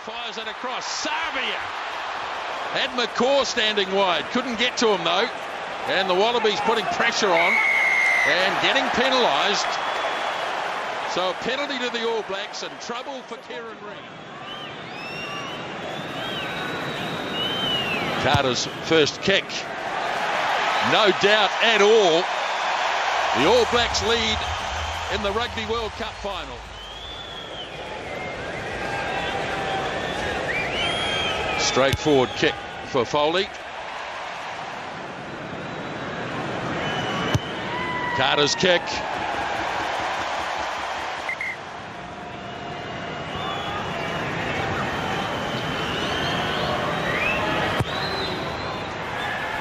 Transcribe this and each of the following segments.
Fires it across. Savia had McCaw standing wide. Couldn't get to him though. And the Wallabies putting pressure on and getting penalised. So a penalty to the All Blacks and trouble for Kieran Reid. Carter's first kick. No doubt at all. The All Blacks lead in the Rugby World Cup final. Straightforward kick for Foley. Carter's kick.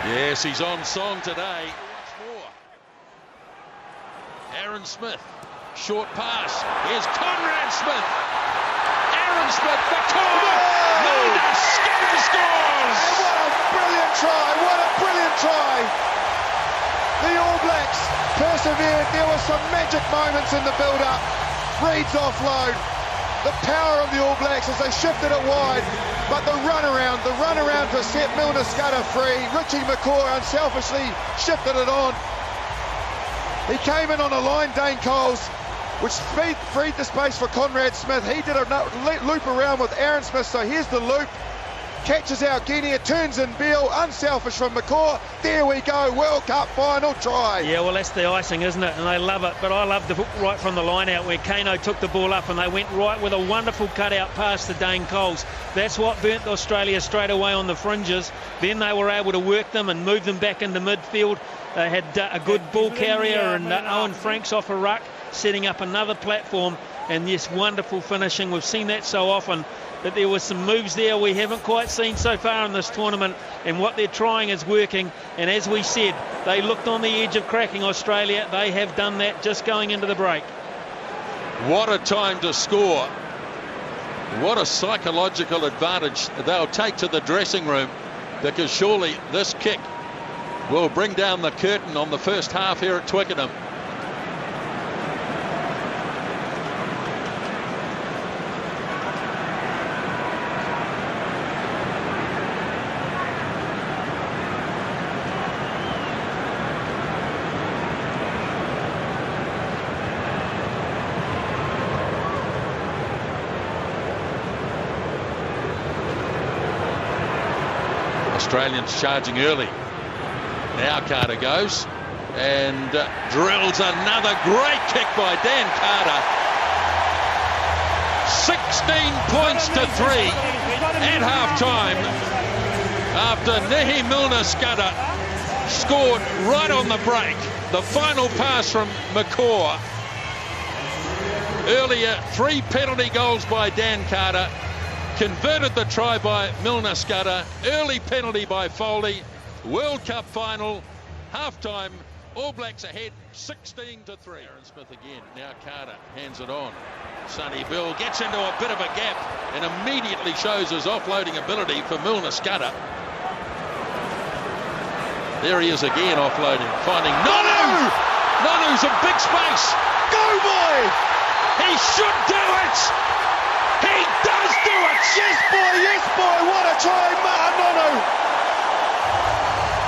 Yes, he's on song today. Once more. Aaron Smith. Short pass. Here's Conrad Smith. Aaron Smith. Scores! And what a brilliant try, what a brilliant try. The All Blacks persevered. There were some magic moments in the build-up. Reid's offload, the power of the All Blacks as they shifted it wide, but the runaround to set Milner Scudder free. Richie McCaw unselfishly shifted it on. He came in on a line, Dane Coles, which freed the space for Conrad Smith. He did a loop around with Aaron Smith, so here's the loop. Catches out Guinea, turns in Beale, unselfish from McCaw. There we go, World Cup final try. Yeah, well, that's the icing, isn't it? And they love it. But I love the hook right from the line out where Kano took the ball up and they went right with a wonderful cutout pass to Dane Coles. That's what burnt Australia straight away on the fringes. Then they were able to work them and move them back into midfield. They had a good ball carrier and Owen Franks off a ruck, setting up another platform. And yes, wonderful finishing. We've seen that so often, that there were some moves there we haven't quite seen so far in this tournament, and what they're trying is working. And as we said, they looked on the edge of cracking Australia. They have done that just going into the break. What a time to score. What a psychological advantage they'll take to the dressing room, because surely this kick will bring down the curtain on the first half here at Twickenham. Australians charging early. Now Carter goes and drills another great kick by Dan Carter. 16 points to 3 at half-time after Nehi Milner Scudder scored right on the break. The final pass from McCaw. Earlier, 3 penalty goals by Dan Carter. Converted the try by Milner Scudder. Early penalty by Foley. World Cup final. Half-time. All Blacks ahead 16 to 3. Aaron Smith again. Now Carter hands it on. Sonny Bill gets into a bit of a gap and immediately shows his offloading ability for Milner Scudder. There he is again offloading. Finding Nonu! Nonu's in big space. Go boy! He should do it! He does do it! Yes boy, what a try, Nonu!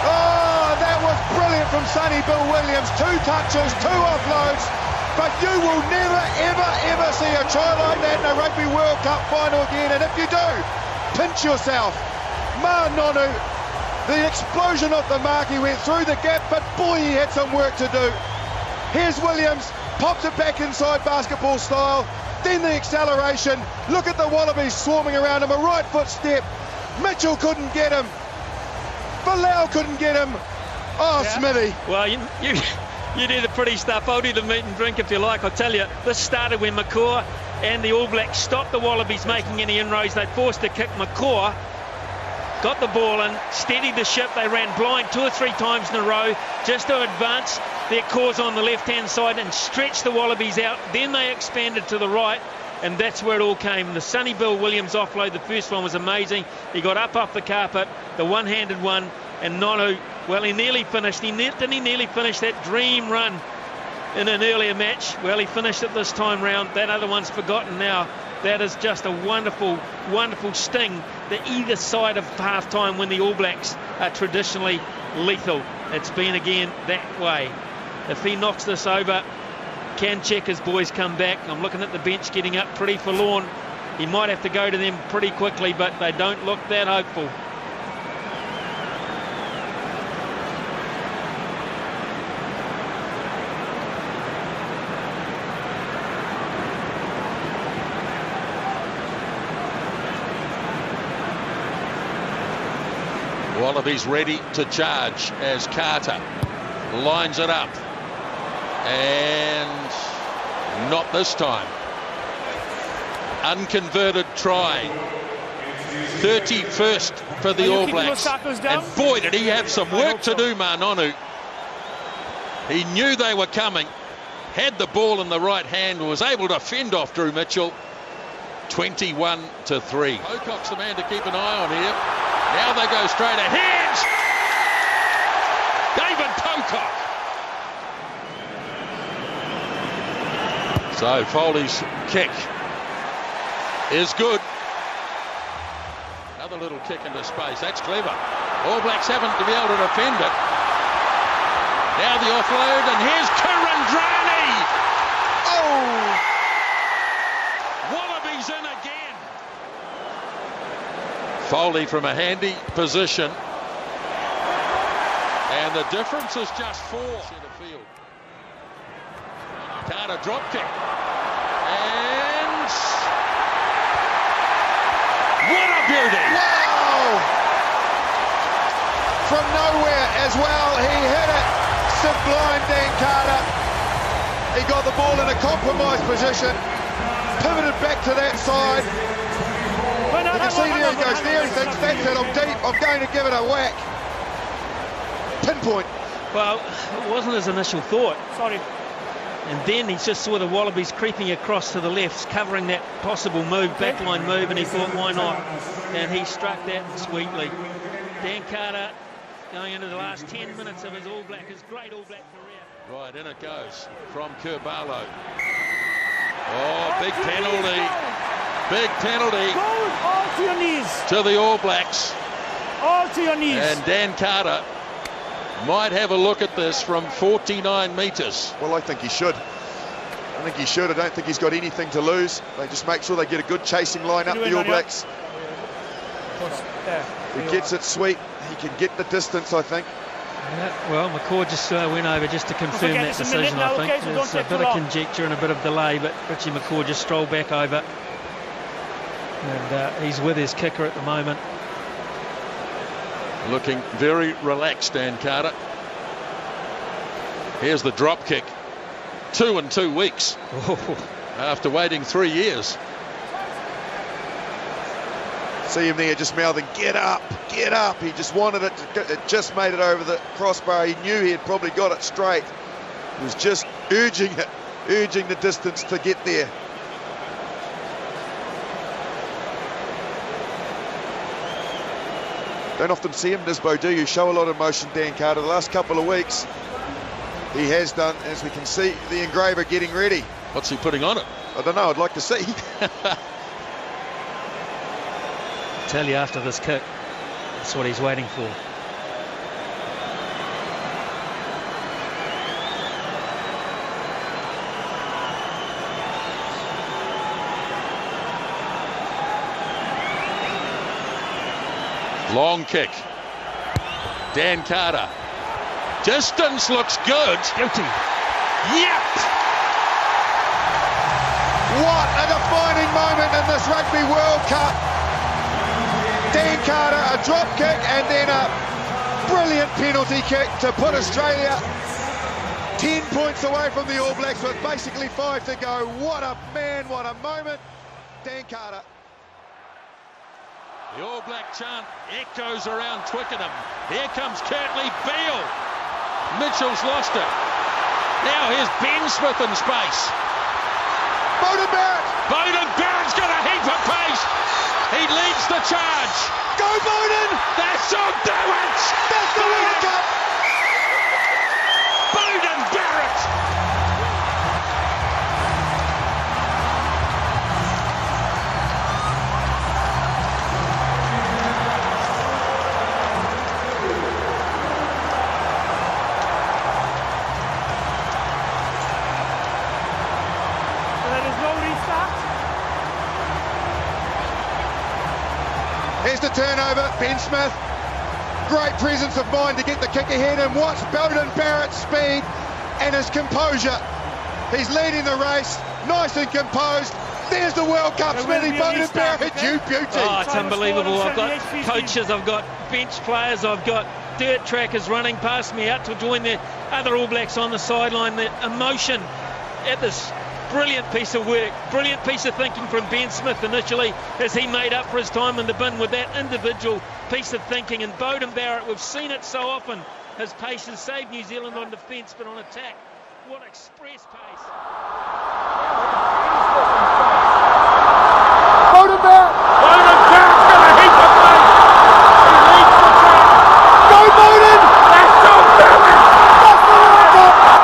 Oh, that was brilliant from Sonny Bill Williams. 2 touches, 2 offloads, but you will never, ever see a try like that in a Rugby World Cup final again, and if you do, pinch yourself. Nonu, the explosion off the mark, he went through the gap, but boy, he had some work to do. Here's Williams, pops it back inside basketball style. Then the acceleration. Look at the Wallabies swarming around him. A right foot step. Mitchell couldn't get him. Bilal couldn't get him. Oh, yeah. Smithy. Well, you do the pretty stuff. I'll do the meat and drink if you like. I'll tell you, this started when McCaw and the All Blacks stopped the Wallabies making any inroads. They forced a kick. McCaw got the ball in, steadied the ship. They ran blind 2 or 3 times in a row just to advance their cause on the left-hand side and stretch the Wallabies out. Then they expanded to the right and that's where it all came. The Sonny Bill Williams offload, the first one was amazing. He got up off the carpet, the one-handed one, and Nonu, well, he nearly finished. Didn't he nearly finish that dream run in an earlier match? Well, he finished it this time round. That other one's forgotten now. That is just a wonderful, wonderful sting to either side of half-time when the All Blacks are traditionally lethal. It's been again that way. If he knocks this over, can Cheika's boys come back? I'm looking at the bench getting up pretty forlorn. He might have to go to them pretty quickly, but they don't look that hopeful. Wallabies ready to charge as Carter lines it up, and not this time. Unconverted try, 31st for the All Blacks, and boy did he have some work to do, Nonu. He knew they were coming, had the ball in the right hand, was able to fend off Drew Mitchell. 21-3. Pocock's the man to keep an eye on here. Now they go straight ahead. David Pocock. So Foley's kick is good. Another little kick into space. That's clever. All Blacks haven't to be able to defend it. Now the offload, and here's Kurandrani. Oh! Wallabies in again. Foley from a handy position, and the difference is just 4. Centre field. Carter drop kick, and what a beauty! Wow! From nowhere as well, he hit it. Sublime Dan Carter. He got the ball in a compromised position, pivoted back to that side. You can see there he goes there, he thinks, that's it, I'm deep, I'm going to give it a whack. Pinpoint. Well, it wasn't his initial thought. Sorry. And then he just saw the Wallabies creeping across to the left, covering that possible move, backline move, and he thought, why not? And he struck that sweetly. Dan Carter going into the last 10 minutes of his great All Black career. Right, in it goes from Kurbalo. Oh, big penalty. Big penalty. All to your knees. To the All Blacks. All to your knees. And Dan Carter might have a look at this from 49 metres. Well, I think he should. I don't think he's got anything to lose. They just make sure they get a good chasing line up, the All Blacks. He gets it sweet. He can get the distance, I think. Yeah, well, McCaw just went over just to confirm that decision, I think. There's a bit of conjecture and a bit of delay, but Richie McCaw just strolled back over. And he's with his kicker at the moment. Looking very relaxed, Dan Carter. Here's the drop kick. 2 in 2 weeks. Oh. After waiting 3 years. See him there just mouthing, get up, get up. He just wanted it, it just made it over the crossbar. He knew he had probably got it straight. He was just urging the distance to get there. Don't often see him, Nisbo, do you? Show a lot of emotion, Dan Carter. The last couple of weeks, he has done, as we can see, the engraver getting ready. What's he putting on it? I don't know, I'd like to see. Tell you after this kick, that's what he's waiting for. Long kick. Dan Carter. Distance looks good. Guilty. Yep. What a defining moment in this Rugby World Cup. Dan Carter, a drop kick and then a brilliant penalty kick to put Australia 10 points away from the All Blacks with basically 5 to go. What a man, what a moment. Dan Carter. The All Black chant echoes around Twickenham. Here comes Kurtley Beale. Mitchell's lost it. Now here's Ben Smith in space. Beauden Barrett. Beauden Barrett's got a heap of pace. He leads the charge. Go Beauden. That's all do it. That's the World Cup. Beauden Barrett. There is no restart. Here's the turnover. Ben Smith. Great presence of mind to get the kick ahead, and watch Beauden Barrett's speed and his composure. He's leading the race, nice and composed. There's the World Cup, Smithy. Beauden Barrett, you beauty. Oh, it's unbelievable. I've got coaches, I've got bench players, I've got dirt trackers running past me out to join the other All Blacks on the sideline. The emotion at this brilliant piece of work, brilliant piece of thinking from Ben Smith initially as he made up for his time in the bin with that individual piece of thinking. And Beauden Barrett, we've seen it so often, his pace has saved New Zealand on defence, but on attack, what express pace. Beauden Barrett. Beauden Barrett's got a heap of pace. He leads the track. Go Beauden. That's so brilliant. That's the World Cup.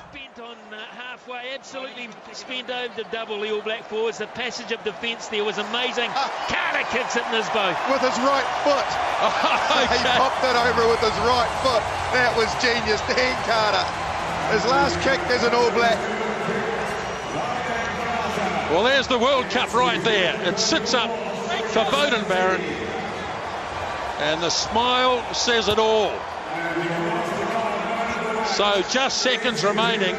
Spent on halfway, absolutely spent over the double, the All Black forwards. The passage of defence there was amazing. Carter kicks it in his boat. With his right foot. He popped it over with his right foot. That was genius. Dan Carter. His last kick as an All Black. Well, there's the World Cup right there. It sits up for Beauden Barrett. And the smile says it all. So just seconds remaining,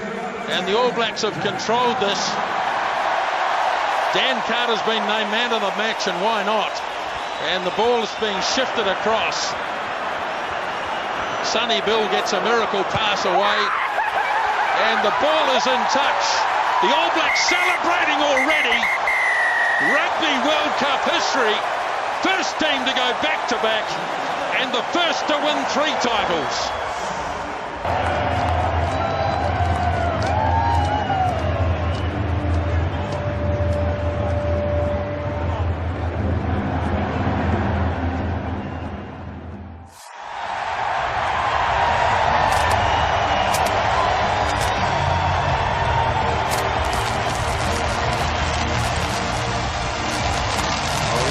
and the All Blacks have controlled this. Dan Carter's been named man of the match, and why not? And the ball is being shifted across. Sonny Bill gets a miracle pass away, and the ball is in touch. The All Blacks celebrating already. Rugby World Cup history. First team to go back-to-back, and the first to win 3 titles.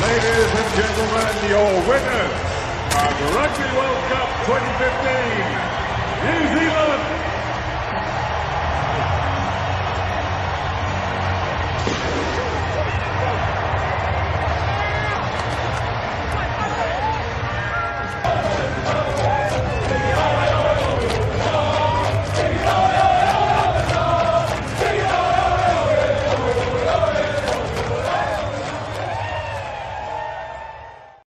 Ladies and gentlemen, your winners of Rugby World Cup 2015, New Zealand.